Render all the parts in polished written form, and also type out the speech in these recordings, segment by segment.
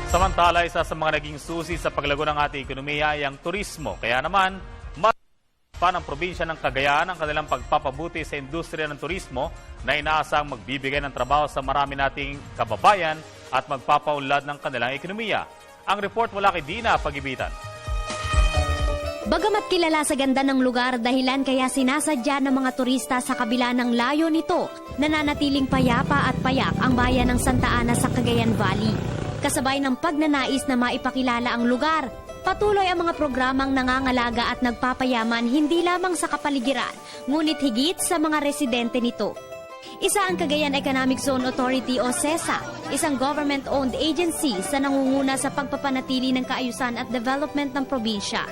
Samantala, isa sa mga naging susi sa paglago ng ating ekonomiya ay ang turismo. Kaya naman, mas pa ng probinsya ng Cagayan ang kanilang pagpapabuti sa industriya ng turismo na inaasang magbibigay ng trabaho sa marami nating kababayan at magpapaunlad ng kanilang ekonomiya. Ang report mula kay Dina Pagibitan. Bagamat kilala sa ganda ng lugar, dahilan kaya sinasadya ng mga turista sa kabila ng layo nito, nananatiling payapa at payak ang bayan ng Santa Ana sa Cagayan Valley. Kasabay ng pagnanais na maipakilala ang lugar, patuloy ang mga programang nangangalaga at nagpapayaman hindi lamang sa kapaligiran, ngunit higit sa mga residente nito. Isa ang Cagayan Economic Zone Authority o CEZA, isang government-owned agency sa nangunguna sa pagpapanatili ng kaayusan at development ng probinsya.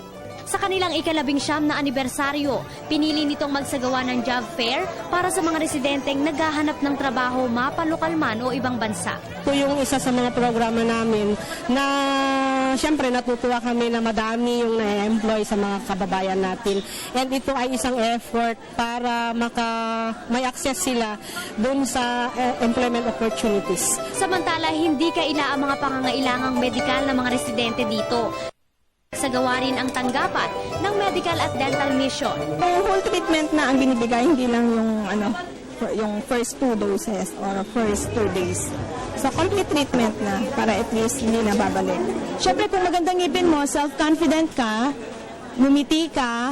Sa kanilang ika-19 na anibersaryo, pinili nitong magsagawa ng job fair para sa mga residenteng naghahanap ng trabaho mapalokal man o ibang bansa. Ito yung isa sa mga programa namin na siyempre natutuwa kami na madami yung na-employ sa mga kababayan natin. And ito ay isang effort para may access sila dun sa employment opportunities. Samantala, hindi kaila ang mga pangangailangang medikal ng mga residente dito. Sagawa rin ang tanggapan ng medical at dental mission. Yung whole treatment na ang binibigay, hindi lang yung first 2 doses or first 2 days. So complete treatment na para at least hindi na babalik. Siyempre kung magandang ngipin mo, self-confident ka, ngumiti ka,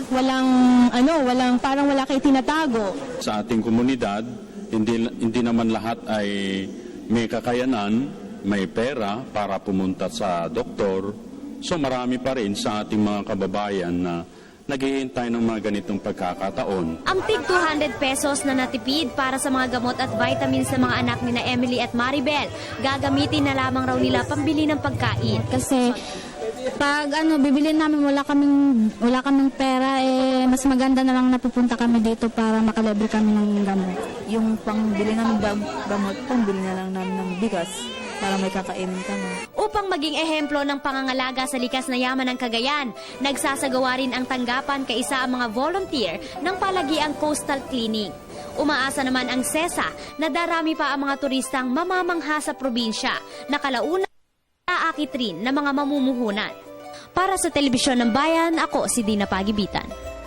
parang wala kayo tinatago. Sa ating komunidad, hindi naman lahat ay may kakayanan, may pera para pumunta sa doktor. So marami pa rin sa ating mga kababayan na naghihintay ng mga ganitong pagkakataon. Ang tig 200 pesos na natipid para sa mga gamot at vitamins sa mga anak ni na Emily at Maribel, gagamitin na lamang raw nila pambili ng pagkain. Kasi pag bibilin namin wala kaming pera, mas maganda na lang napupunta kami dito para makalibre kami ng gamot. Yung pangbili namin gamot, pangbili na lang namin ng bigas para may kakainin kami. Upang maging ehemplo ng pangangalaga sa likas na yaman ng Cagayan, nagsasagawa rin ang tanggapan kaisa ang mga volunteer ng Palagiang Coastal Clinic. Umaasa naman ang CEZA na darami pa ang mga turistang mamamangha sa probinsya na kalauna aakit rin ng mga mamumuhunan. Para sa Telebisyon ng Bayan, ako si Dina Pagibitan.